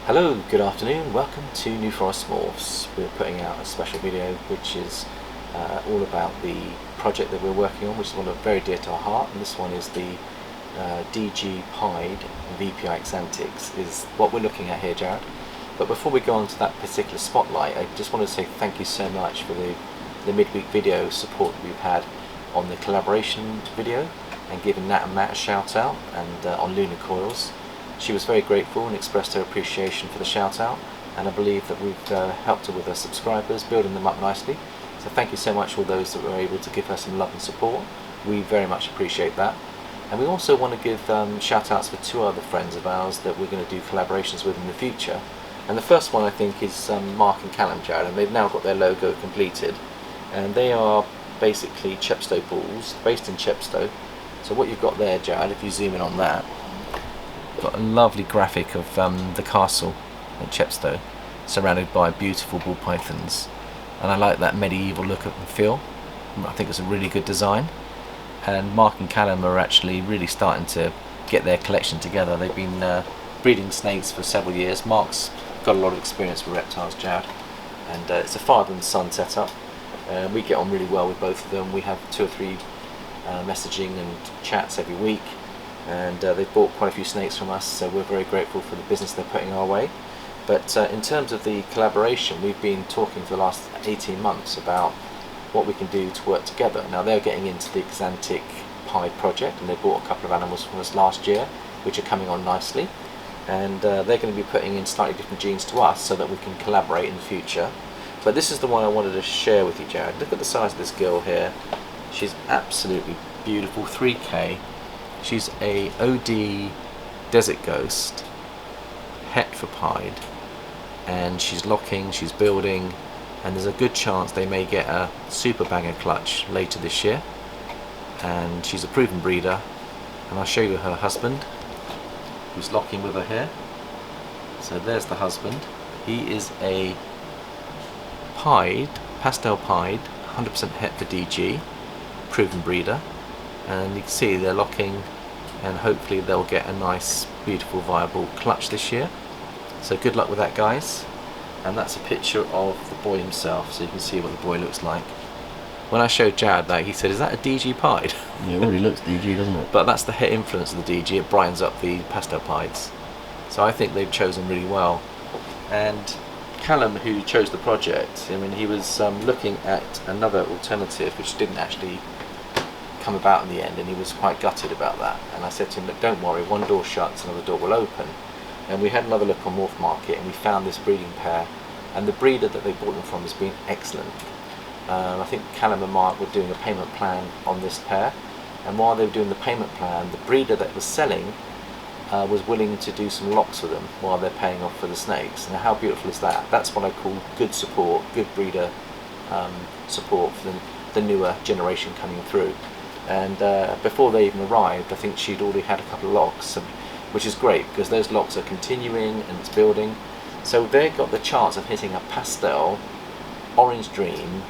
Hello, good afternoon, welcome to New Forest Morphs. We're putting out a special video which is all about the project that we're working on, which is one of very dear to our heart, and this one is the DG Pied VPI Axa is what we're looking at here, Jared. But before we go on to that particular spotlight, I just want to say thank you so much for the midweek video support that we've had on the collaboration video, and giving Nat and Matt a shout out, and on Lunar Coils. She was very grateful and expressed her appreciation for the shout out, and I believe that we've helped her with her subscribers, building them up nicely. So thank you so much for those that were able to give her some love and support. We very much appreciate that. And we also want to give shout outs for two other friends of ours that we're going to do collaborations with in the future. And the first one I think is Mark and Callum, Jared, and they've now got their logo completed. And they are basically Chepstow balls, based in Chepstow. So what you've got there, Jared, if you zoom in on that, got a lovely graphic of the castle at Chepstow, surrounded by beautiful ball pythons, and I like that medieval look and feel. I think it's a really good design, and Mark and Callum are actually really starting to get their collection together. They've been breeding snakes for several years. Mark's got a lot of experience with reptiles, Jared, and it's a father and son setup. We get on really well with both of them. We have 2 or 3 messaging and chats every week, and they've bought quite a few snakes from us, so we're very grateful for the business they're putting our way. But in terms of the collaboration, we've been talking for the last 18 months about what we can do to work together. Now they're getting into the Xantic Pie project, and they bought a couple of animals from us last year which are coming on nicely, and they're going to be putting in slightly different genes to us so that we can collaborate in the future. But this is the one I wanted to share with you, Jared. Look at the size of this girl here. She's absolutely beautiful, 3K. She's a OD Desert Ghost, het for pied, and she's locking, she's building, and there's a good chance they may get a super banger clutch later this year. And she's a proven breeder, and I'll show you her husband, who's locking with her here. So there's the husband. He is a pied, pastel pied, 100% het for DG, proven breeder, and you can see they're locking, and hopefully they'll get a nice, beautiful, viable clutch this year. So good luck with that, guys. And that's a picture of the boy himself, so you can see what the boy looks like. When I showed Jared that, he said, "Is that a DG pied?" Yeah, it already looks DG, doesn't it? But that's the het influence of the DG. It brightens up the pastel pieds. So I think they've chosen really well. And Callum, who chose the project, I mean, he was looking at another alternative which didn't actually come about in the end, and he was quite gutted about that. And I said to him, "Look, don't worry, one door shuts, another door will open." And we had another look on Morph Market, and we found this breeding pair, and the breeder that they bought them from has been excellent. I think Callum and Mark were doing a payment plan on this pair, and while they were doing the payment plan, the breeder that was selling was willing to do some locks for them while they're paying off for the snakes. Now how beautiful is that? That's what I call good support, good breeder support for the newer generation coming through. And before they even arrived, I think she'd already had a couple of locks, which is great because those locks are continuing and it's building. So they got the chance of hitting a pastel, orange dream,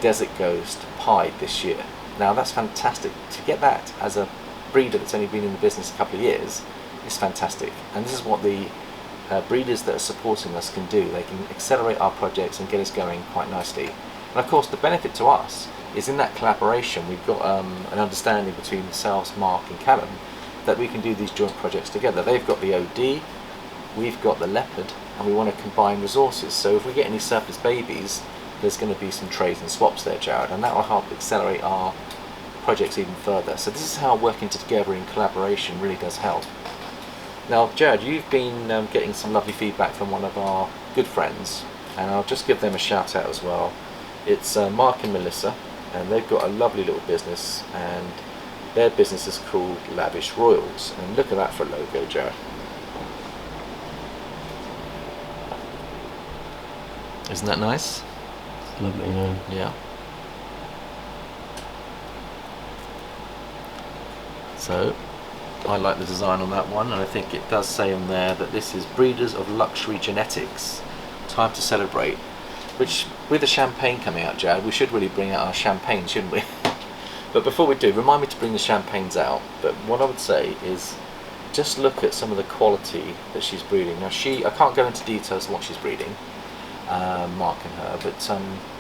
desert ghost pied this year. Now that's fantastic. To get that as a breeder that's only been in the business a couple of years is fantastic. And this is what the breeders that are supporting us can do. They can accelerate our projects and get us going quite nicely. And of course the benefit to us is in that collaboration we've got an understanding between themselves, Mark and Callum, that we can do these joint projects together. They've got the OD, we've got the leopard, and we want to combine resources. So if we get any surplus babies, there's going to be some trades and swaps there, Jared, and that will help accelerate our projects even further. So this is how working together in collaboration really does help. Now, Jared, you've been getting some lovely feedback from one of our good friends, and I'll just give them a shout out as well. It's Mark and Melissa, and they've got a lovely little business, and their business is called Lavish Royals. And look at that for a logo, Jared. Isn't that nice? It's lovely, yeah. Yeah. So I like the design on that one, and I think it does say on there that this is Breeders of Luxury Genetics, time to celebrate. Which, with the champagne coming out, Jared, we should really bring out our champagne, shouldn't we? But before we do, remind me to bring the champagnes out. But what I would say is just look at some of the quality that she's breeding. Now I can't go into details on what she's breeding, Mark and her, but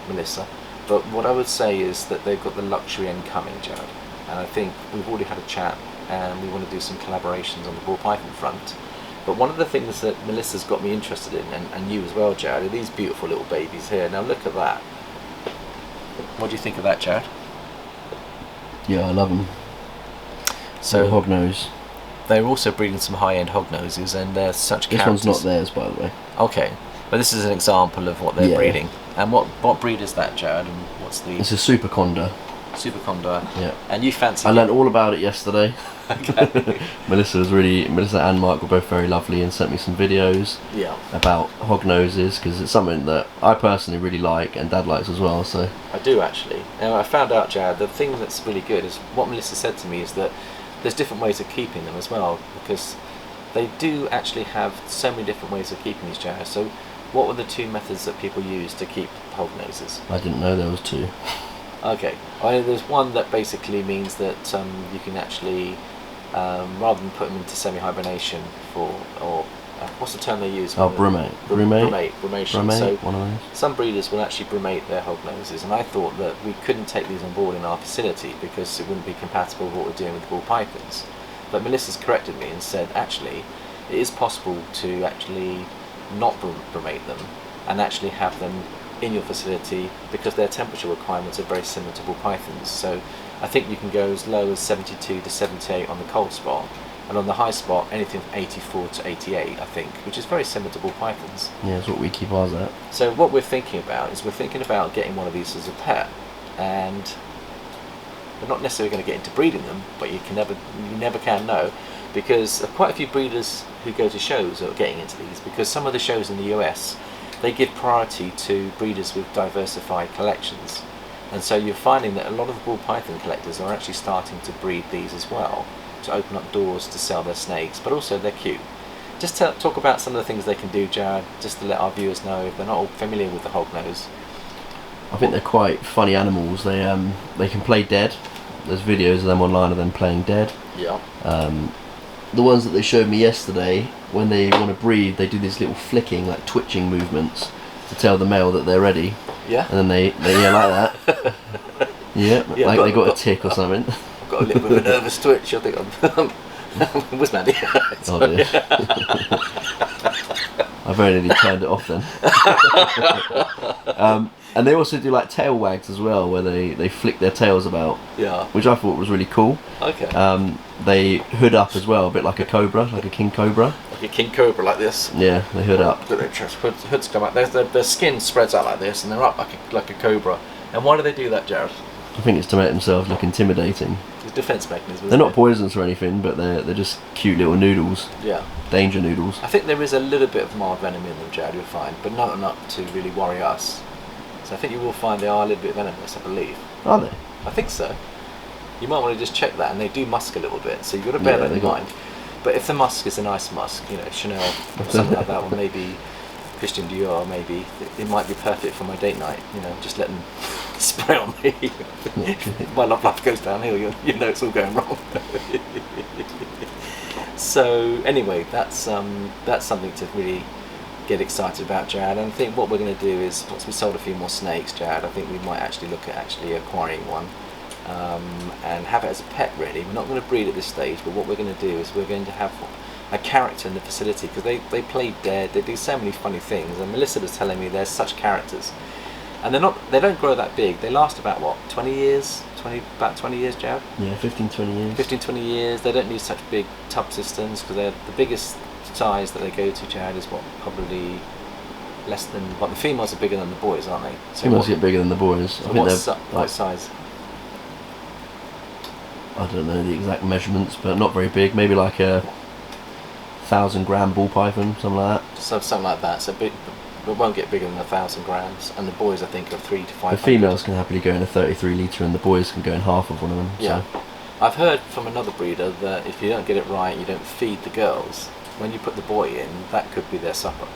Melissa. But what I would say is that they've got the luxury end coming, Jared. And I think we've already had a chat, and we want to do some collaborations on the ball python front. But one of the things that Melissa's got me interested in, and you as well, Jared, are these beautiful little babies here. Now look at that. What do you think of that, Jared? Yeah, I love them. So hognose. They're also breeding some high-end hognoses, and they're such This characters. one's not theirs, by the way. Okay, but this is an example of what they're Yeah. breeding. And what breed is that, Jared? And what's the It's a super condor. Super Condor? Yeah. And you fancy? I learned all about it yesterday. Okay. Melissa and Mark were both very lovely and sent me some videos. Yeah. About hognoses, because it's something that I personally really like and Dad likes as well. So I do actually. Now I found out, Jared, the thing that's really good is what Melissa said to me is that there's different ways of keeping them as well, because they do actually have so many different ways of keeping these, Jared. So what were the two methods that people use to keep hognoses? I didn't know there was two. Okay, there's one that basically means that you can actually, rather than put them into semi-hibernation what's the term they use? Brumate. Brumation. So one of those. some breeders will actually brumate their hognoses, and I thought that we couldn't take these on board in our facility because it wouldn't be compatible with what we're doing with ball pythons. But Melissa's corrected me and said actually it is possible to actually not brumate them and actually have them in your facility, because their temperature requirements are very similar to ball pythons. So I think you can go as low as 72 to 78 on the cold spot, and on the high spot anything from 84 to 88, I think, which is very similar to ball pythons. Yeah, that's what we keep ours at. So what we're thinking about is getting one of these as a pet, and we're not necessarily going to get into breeding them, but you never can know, because quite a few breeders who go to shows are getting into these, because some of the shows in the US, they give priority to breeders with diversified collections, and so you're finding that a lot of the ball python collectors are actually starting to breed these as well, to open up doors to sell their snakes, but also they're cute. Just talk about some of the things they can do, Jared, just to let our viewers know if they're not all familiar with the hognose. I think they're quite funny animals. They can play dead. There's videos of them online of them playing dead. Yeah. The ones that they showed me yesterday, when they want to breed, they do these little flicking, like twitching movements to tell the male that they're ready. Yeah. And then they like that. Yeah, like they got a tick or something. I've got a little bit of a nervous twitch. I think I'm was Mandy. Oh dear. I've very nearly turned it off then. And they also do like tail wags as well, where they flick their tails about. Yeah. Which I thought was really cool. Okay. They hood up as well, a bit like a cobra, like a king cobra. Like a king cobra, like this. Yeah, they hood up. Hoods come out. Their skin spreads out like this, and they're up like a cobra. And why do they do that, Jared? I think it's to make themselves look intimidating. It's a defense mechanism. They're not poisonous or anything, but they're just cute little noodles. Yeah. Danger noodles. I think there is a little bit of mild venom in them, Jared, you'll find, but not enough to really worry us. So I think you will find they are a little bit venomous, I believe. Are they? I think so. You might want to just check that, and they do musk a little bit, so you've got to bear that in mind. But if the musk is a nice musk, Chanel or something like that, or maybe Christian Dior, maybe it might be perfect for my date night. Just let them spray on me. My love life goes downhill. You know it's all going wrong. So anyway, that's something to really get excited about, Jared. And I think what we're going to do is, once we sold a few more snakes, Jared, I think we might actually look at acquiring one. And have it as a pet, really. We're not going to breed at this stage, but what we're going to do is we're going to have a character in the facility, because they play dead, they do so many funny things, and Melissa was telling me there's such characters, and they don't grow that big. They last about 20 years, Jared? Yeah, 15-20 years. 15-20 years. They don't need such big tub systems, because they're the biggest size that they go to, Jared, is probably less than, the females are bigger than the boys, aren't they? So females get bigger than the boys. So what size? I don't know the exact measurements, but not very big. Maybe like a 1,000-gram ball python, something like that. So something like that. So it won't get bigger than 1,000 grams. And the boys, I think, are 300 to 500. The females can happily go in a 33 litre, and the boys can go in half of one of them. Yeah. So. I've heard from another breeder that if you don't get it right, you don't feed the girls. When you put the boy in, that could be their supper.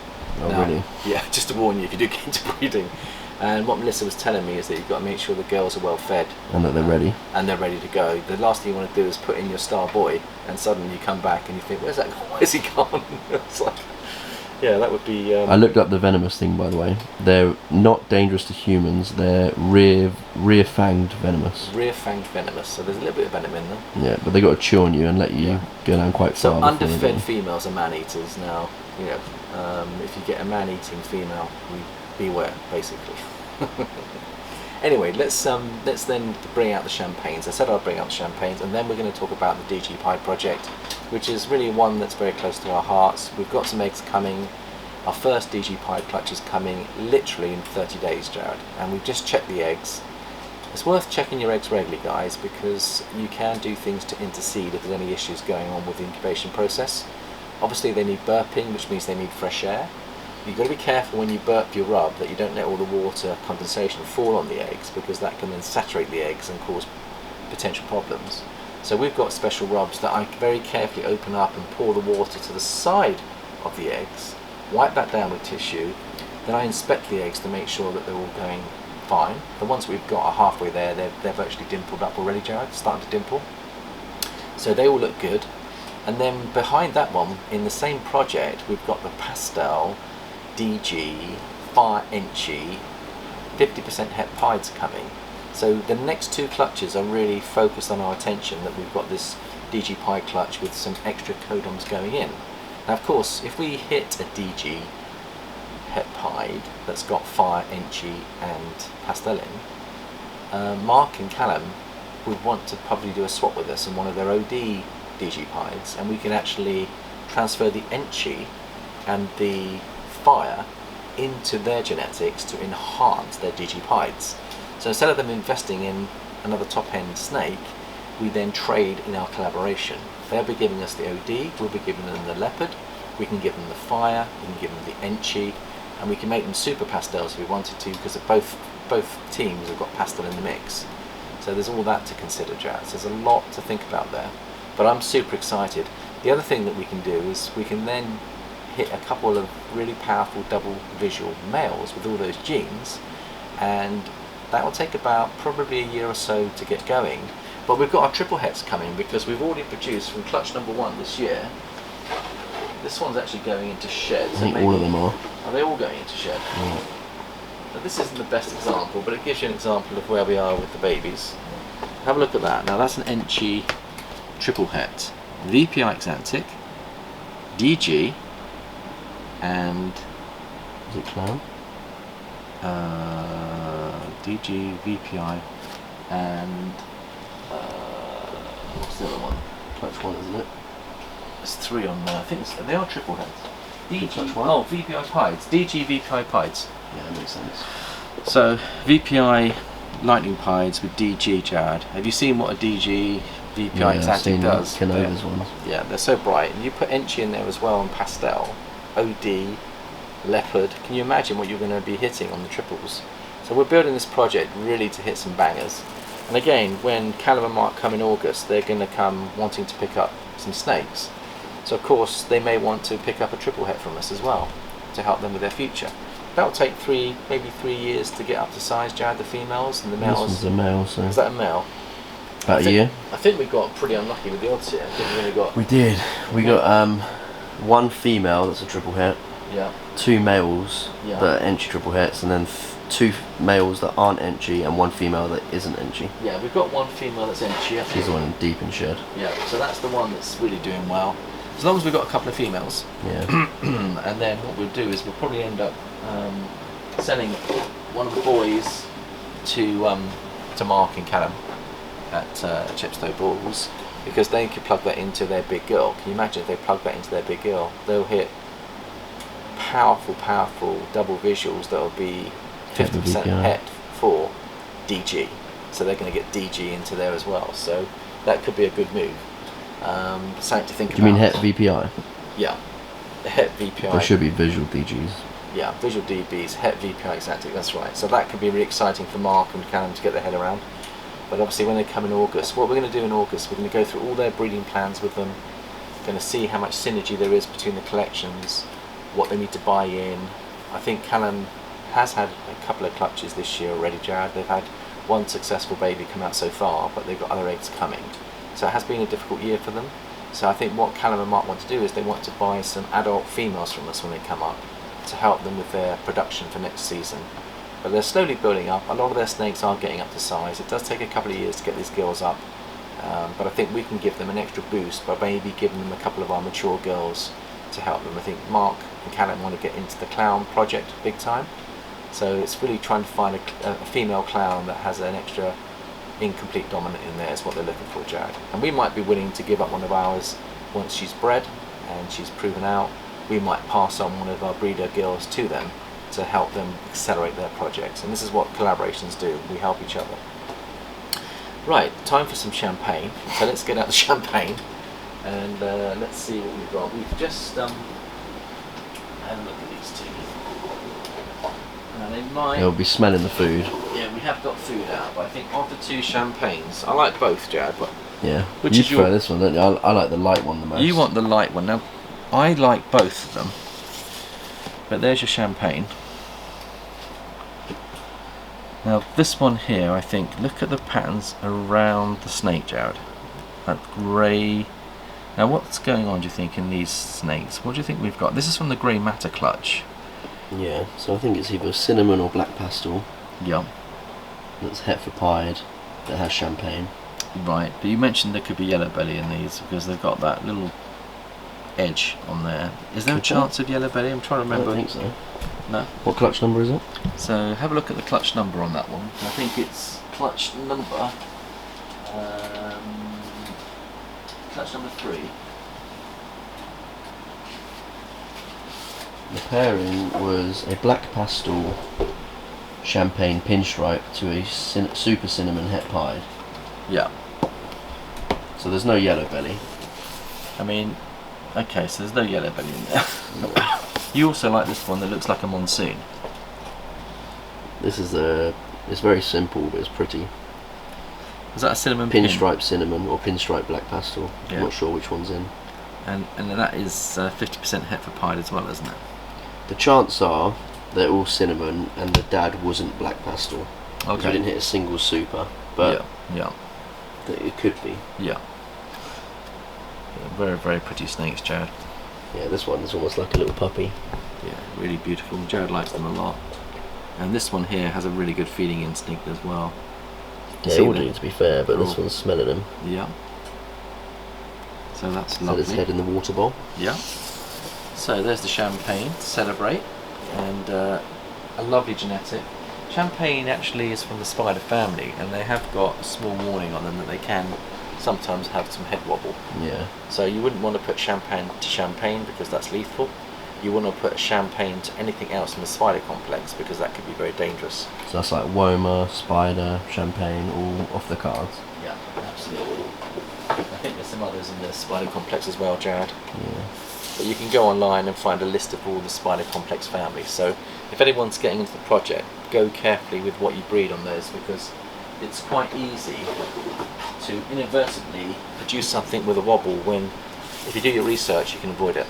Oh, really? Yeah, just to warn you if you do get into breeding. And what Melissa was telling me is that you've got to make sure the girls are well fed And that they're ready. and they're ready to go. The last thing you want to do is put in your star boy and suddenly you come back and you think, where's that gone? Where's he gone? It's like, yeah, that would be... I looked up the venomous thing, by the way. They're not dangerous to humans. They're rear-fanged venomous. Rear-fanged venomous, so there's a little bit of venom in them. Yeah, but they got to chew on you and let you go down quite far. So underfed females are man-eaters now. You know, if you get a man-eating female, beware, basically. Anyway, let's then bring out the champagnes. I said I'd bring out the champagnes, and then we're going to talk about the DG Pie project, which is really one that's very close to our hearts. We've got some eggs coming. Our first DG Pie clutch is coming literally in 30 days, Jared, and we've just checked the eggs. It's worth checking your eggs regularly, guys, because you can do things to intercede if there's any issues going on with the incubation process. Obviously they need burping, which means they need fresh air. You've got to be careful when you burp your rub that you don't let all the water condensation fall on the eggs, because that can then saturate the eggs and cause potential problems. So we've got special rubs that I very carefully open up and pour the water to the side of the eggs, wipe that down with tissue, then I inspect the eggs to make sure that they're all going fine. The ones we've got are halfway there, they're virtually dimpled up already, Jared, starting to dimple. So they all look good. And then behind that one, in the same project, we've got the Pastel DG Fire Enchi 50% het pieds coming. So the next two clutches are really focused on our attention, that we've got this DG Pie clutch with some extra codons going in. Now of course, if we hit a DG het pied that's got Fire Enchi and Pastel in, Mark and Callum would want to probably do a swap with us in one of their OD DG Pies, and we can actually transfer the Enchi and the Fire into their genetics to enhance their DG Pies. So instead of them investing in another top-end snake, we then trade in our collaboration. They'll be giving us the OD, we'll be giving them the leopard, we can give them the Fire, we can give them the Enchi, and we can make them super pastels if we wanted to, because of both teams have got pastel in the mix. So there's all that to consider, Jazz. There's a lot to think about there, but I'm super excited. The other thing that we can do is we can then hit a couple of really powerful double visual males with all those genes, and that will take about probably a year or so to get going. But we've got our triple hets coming, because we've already produced from clutch number 1 this year. This one's actually going into shed. I think all of them are. Are they all going into shed? Yeah. Now this isn't the best example, but it gives you an example of where we are with the babies. Have a look at that. Now that's an Enchi triple het, VPI Axantic, DG, and Is it clown? DG, VPI, and what's the other one? Clutch 1, isn't it? There's 3 on there. I think they are triple heads. DG, Clutch 1? oh, VPI Pieds. DG, VPI Pieds. Yeah, that makes sense. So VPI Lightning Pieds with DG, Jared. Have you seen what a DG VPI Axantic does? Canova's ones. Yeah, they're so bright. And you put Enchi in there as well, and Pastel, OD, Leopard. Can you imagine what you're going to be hitting on the triples? So we're building this project really to hit some bangers. And again, when Callum and Mark come in August, they're going to come wanting to pick up some snakes. So of course they may want to pick up a triple het from us as well, to help them with their future. That'll take maybe 3 years to get up to size, Jared, the females, and the males. This one's a male, so... Is that a male? About a year? I think we got pretty unlucky with the odds here. I think we only got... We did. We got one female that's a triple het, Yeah. 2 males Yeah. that are Enchi triple hets, and then 2 males that aren't Enchi and 1 female that isn't Enchi. Yeah, we've got 1 female that's Enchi. She's the one deep in shed. Yeah, so that's the one that's really doing well. As long as we've got a couple of females, Yeah. and then what we'll do is we'll probably end up sending one of the boys to Mark and Callum at Chepstow Balls, because they could plug that into their big girl. Can you imagine if they plug that into their big girl? They'll hit powerful double visuals that'll be 50% het for DG. So they're going to get DG into there as well. So that could be a good move. Something to think about. Do you mean het VPI? Yeah, het VPI. There should be visual DGs. Yeah, visual DBs, het VPI Axantic, that's right. So that could be really exciting for Mark and Callum to get their head around. But obviously when they come in August, what we're going to do in August, we're going to go through all their breeding plans with them, going to see how much synergy there is between the collections, what they need to buy in. I think Callum has had a couple of clutches this year already, Jared. They've had one successful baby come out so far, but they've got other eggs coming. So it has been a difficult year for them. So I think what Callum and Mark want to do is they want to buy some adult females from us when they come up to help them with their production for next season. But they're slowly building up. A lot of their snakes are getting up to size. It does take a couple of years to get these girls up, but I think we can give them an extra boost by maybe giving them a couple of our mature girls to help them. I think Mark and Callum want to get into the clown project big time, so it's really trying to find a female clown that has an extra incomplete dominant in there is what they're looking for, Jared. And we might be willing to give up one of ours once she's bred and she's proven out. We might pass on one of our breeder girls to them to help them accelerate their projects. And this is what collaborations do. We help each other. Right, time for some champagne. So let's get out the champagne and let's see what we've got. We've just had a look at these two. Now they might... They'll be smelling the food. Yeah, we have got food out, but I think of the two champagnes, I like both, Jared. But Yeah, which you is prefer your... this one, don't you? I like the light one the most. You want the light one. Now, I like both of them. But there's your champagne. Now this one here, I think, look at the patterns around the snake, Jared. That grey. Now what's going on, do you think, in these snakes? What do you think we've got? This is from the grey matter clutch. Yeah, so I think it's either cinnamon or black pastel. Yeah. That's heifer pied, that has champagne. Right, but you mentioned there could be yellow belly in these because they've got that little edge on there. Is there a chance of yellow belly? I'm trying to remember. I don't think so. No. What clutch number is it? So have a look at the clutch number on that one. I think it's clutch number 3. The pairing was a black pastel champagne pinstripe to a super cinnamon het pied. Yeah. So there's no yellow belly. I mean, okay, so there's no yellow belly in there. You also like this one that looks like a monsoon. This is it's very simple, but it's pretty. Is that a cinnamon pin? Pinstripe cinnamon or pinstripe black pastel. Yeah. I'm not sure which one's in. And that is 50% heifer pied as well, isn't it? The chances are they're all cinnamon and the dad wasn't black pastel. Because we didn't hit a single super, but yeah. It could be. Yeah. Very, very pretty snakes, Jared. Yeah, this one is almost like a little puppy. Yeah, really beautiful. Jared likes them a lot. And this one here has a really good feeding instinct as well. Yeah, they all do, to be fair, but this one's smelling them. Yeah. So that's lovely. Set its head in the water bowl. Yeah. So there's the champagne to celebrate, and a lovely genetic. Champagne actually is from the spider family, and they have got a small warning on them that they can sometimes have some head wobble. Yeah. So you wouldn't want to put champagne to champagne because that's lethal. You want to put champagne to anything else in the spider complex because that could be very dangerous. So that's like Woma, spider, champagne, all off the cards. Yeah, absolutely. I think there's some others in the spider complex as well, Jared. Yeah. But you can go online and find a list of all the spider complex families. So if anyone's getting into the project, go carefully with what you breed on those because it's quite easy to inadvertently produce something with a wobble when, if you do your research, you can avoid it.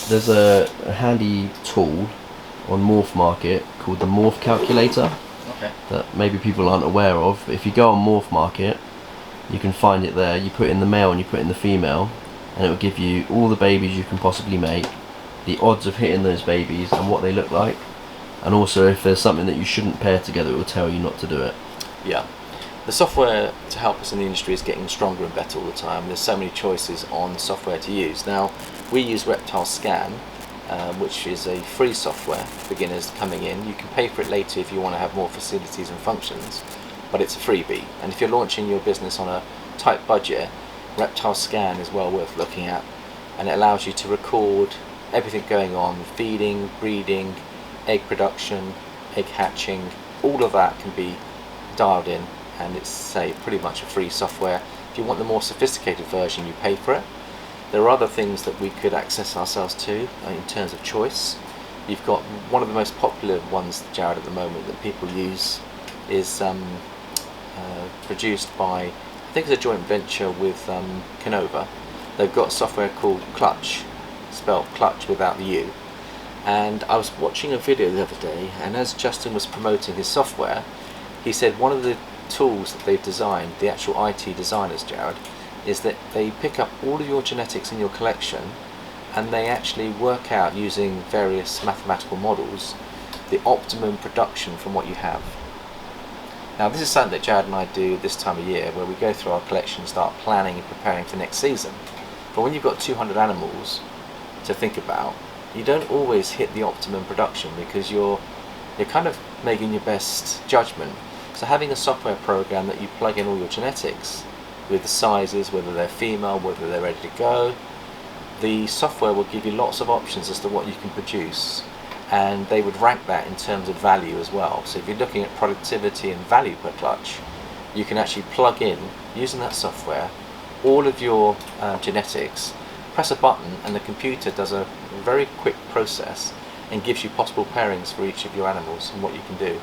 There's a handy tool on Morph Market called the Morph Calculator. Okay. That maybe people aren't aware of. If you go on Morph Market, you can find it there. You put in the male and you put in the female, and it will give you all the babies you can possibly make, the odds of hitting those babies and what they look like, and also if there's something that you shouldn't pair together, it will tell you not to do it. Yeah. The software to help us in the industry is getting stronger and better all the time. There's so many choices on software to use. Now, we use Reptile Scan, which is a free software for beginners coming in. You can pay for it later if you want to have more facilities and functions, but it's a freebie. And if you're launching your business on a tight budget, Reptile Scan is well worth looking at, and it allows you to record everything going on, feeding, breeding, egg production, egg hatching, all of that can be dialed in, and it's pretty much a free software. If you want the more sophisticated version, you pay for it. There are other things that we could access ourselves to in terms of choice. You've got one of the most popular ones, Jared, at the moment that people use is produced by, I think it's a joint venture with Canova. They've got software called Clutch, spelled Clutch without the U, And I was watching a video the other day, and as Justin was promoting his software, he said one of the tools that they've designed, the actual IT designers, Jared, is that they pick up all of your genetics in your collection and they actually work out, using various mathematical models, the optimum production from what you have. Now this is something that Jared and I do this time of year, where we go through our collection and start planning and preparing for next season. But when you've got 200 animals to think about, you don't always hit the optimum production because you're kind of making your best judgment. So having a software program that you plug in all your genetics with the sizes, whether they're female, whether they're ready to go, the software will give you lots of options as to what you can produce, and they would rank that in terms of value as well. So if you're looking at productivity and value per clutch, you can actually plug in, using that software, all of your genetics, press a button and the computer does a very quick process and gives you possible pairings for each of your animals and what you can do.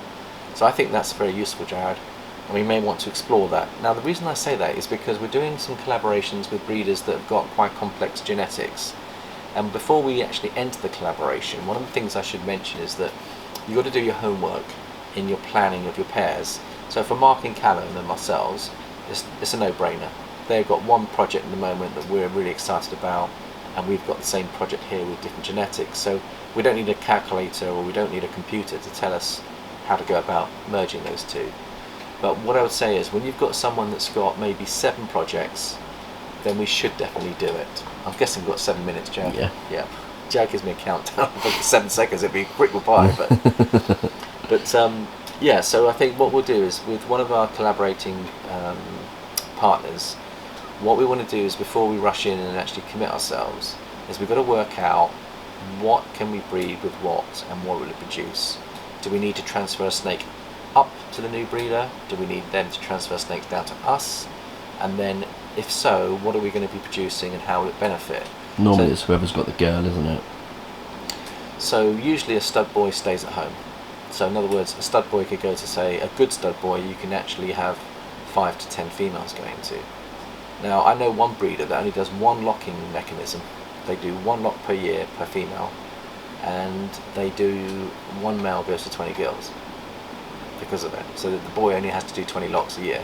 So I think that's very useful, Jared, and we may want to explore that. Now the reason I say that is because we're doing some collaborations with breeders that have got quite complex genetics, and before we actually enter the collaboration, one of the things I should mention is that you've got to do your homework in your planning of your pairs. So for Mark and Callum and ourselves, it's a no-brainer. They've got one project at the moment that we're really excited about, and we've got the same project here with different genetics, so we don't need a calculator or we don't need a computer to tell us how to go about merging those two. But what I would say is, when you've got someone that's got maybe 7 projects, then we should definitely do it. I'm guessing we've got 7 minutes, Jack. Yeah. Jack gives me a countdown for 7 seconds. It'd be a quick reply, but yeah. So I think what we'll do is, with one of our collaborating partners, what we want to do is, before we rush in and actually commit ourselves, is we've got to work out what can we breed with what and what will it produce. Do we need to transfer a snake up to the new breeder? Do we need them to transfer snakes down to us? And then, if so, what are we going to be producing and how will it benefit? Normally it's whoever's got the girl, isn't it? So usually a stud boy stays at home. So in other words, a stud boy could go to, say, a good stud boy, you can actually have 5 to 10 females going to. Now I know one breeder that only does one locking mechanism. They do 1 lock per year per female, and they do 1 male goes to 20 girls because of it. So that the boy only has to do 20 locks a year.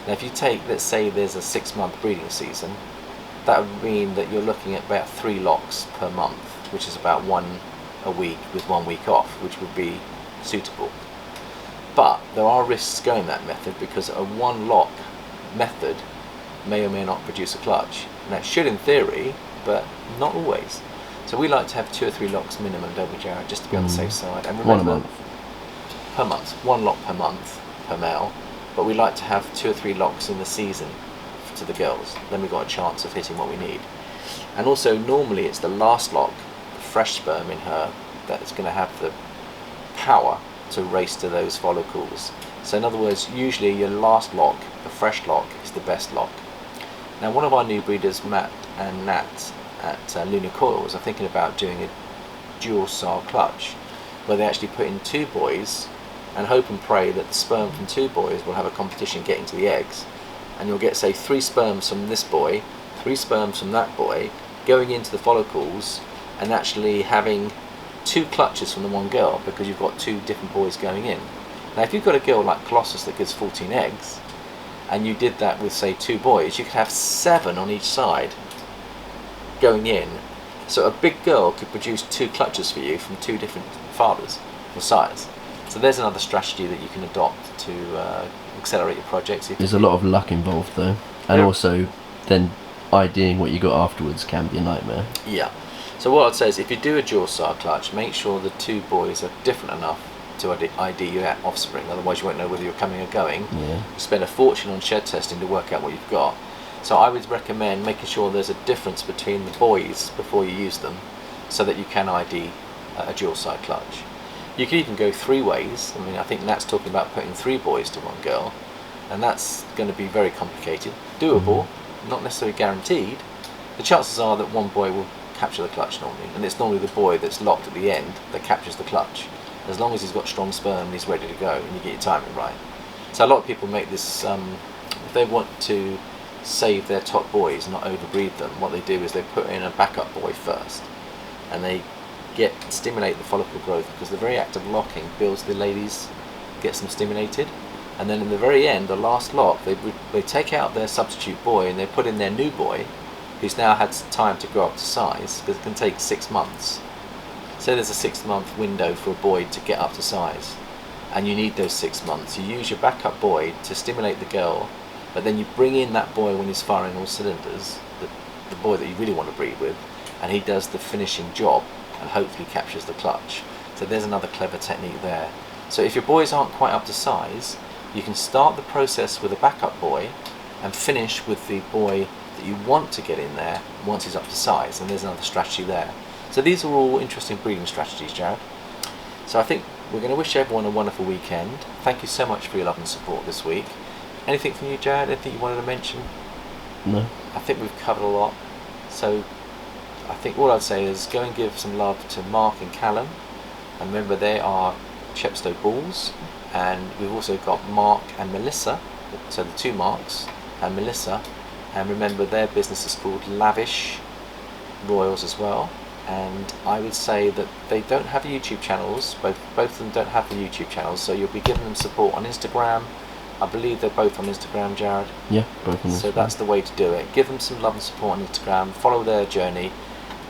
Now if you take, let's say there's a 6-month breeding season, that would mean that you're looking at about 3 locks per month, which is about 1 a week with 1 week off, which would be suitable. But there are risks going that method, because a 1 lock method may or may not produce a clutch. Now it should in theory, but not always. So we like to have 2 or 3 locks minimum, don't we, Jared, just to be on the safe side. And remember, 1 a month. Per month, 1 lock per month per male, but we like to have 2 or 3 locks in the season to the girls. Then we've got a chance of hitting what we need. And also, normally it's the last lock, the fresh sperm in her, that's going to have the power to race to those follicles. So in other words, usually your last lock, the fresh lock, is the best lock. Now one of our new breeders, Matt and Nat at Lunar Coils, are thinking about doing a dual SAR clutch, where they actually put in 2 boys and hope and pray that the sperm from 2 boys will have a competition getting to the eggs, and you'll get, say, 3 sperms from this boy, 3 sperms from that boy, going into the follicles and actually having 2 clutches from the one girl, because you've got 2 different boys going in. Now if you've got a girl like Colossus that gives 14 eggs, and you did that with, say, 2 boys, you could have 7 on each side going in. So a big girl could produce 2 clutches for you from 2 different fathers or sires. So there's another strategy that you can adopt to accelerate your projects. There's a lot of luck involved though, and also then IDing what you got afterwards can be a nightmare. Yeah. So what I'd say is, if you do a dual SAR clutch, make sure the 2 boys are different enough to ID your offspring, otherwise you won't know whether you're coming or going. Yeah. You spend a fortune on shed testing to work out what you've got. So I would recommend making sure there's a difference between the boys before you use them, so that you can ID a dual SAR clutch. You can even go 3 ways. I mean, I think Nat's talking about putting 3 boys to 1 girl, and that's going to be very complicated. Doable, not necessarily guaranteed. The chances are that 1 boy will capture the clutch normally, and it's normally the boy that's locked at the end that captures the clutch, as long as he's got strong sperm and he's ready to go and you get your timing right. So a lot of people make this, if they want to save their top boys, not overbreed them, what they do is they put in a backup boy first, and they stimulate the follicle growth, because the very act of locking builds the ladies, gets them stimulated, and then in the very end, the last lock, they take out their substitute boy and they put in their new boy, who's now had time to grow up to size, because it can take 6 months. So there's a 6-month window for a boy to get up to size, and you need those 6 months. You use your backup boy to stimulate the girl, but then you bring in that boy when he's firing all cylinders, the boy that you really want to breed with, and he does the finishing job and hopefully captures the clutch. So there's another clever technique there. So if your boys aren't quite up to size, you can start the process with a backup boy and finish with the boy that you want to get in there once he's up to size, and there's another strategy there. So these are all interesting breeding strategies, Jared. So I think we're going to wish everyone a wonderful weekend. Thank you so much for your love and support this week. Anything from you, Jared? Anything you wanted to mention? No. I think we've covered a lot. So I think all I'd say is go and give some love to Mark and Callum. And remember, they are Chepstow Bulls. And we've also got Mark and Melissa, so the 2 Marks and Melissa. And remember, their business is called Lavish Royals as well. And I would say that they don't have YouTube channels. Both of them don't have the YouTube channels, so you'll be giving them support on Instagram. I believe they're both on Instagram, Jared. Yeah, both on Instagram. So that's the way to do it. Give them some love and support on Instagram. Follow their journey.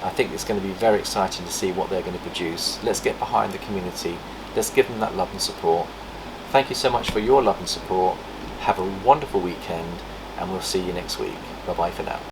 I think it's going to be very exciting to see what they're going to produce. Let's get behind the community. Let's give them that love and support. Thank you so much for your love and support. Have a wonderful weekend, and we'll see you next week. Bye bye for now.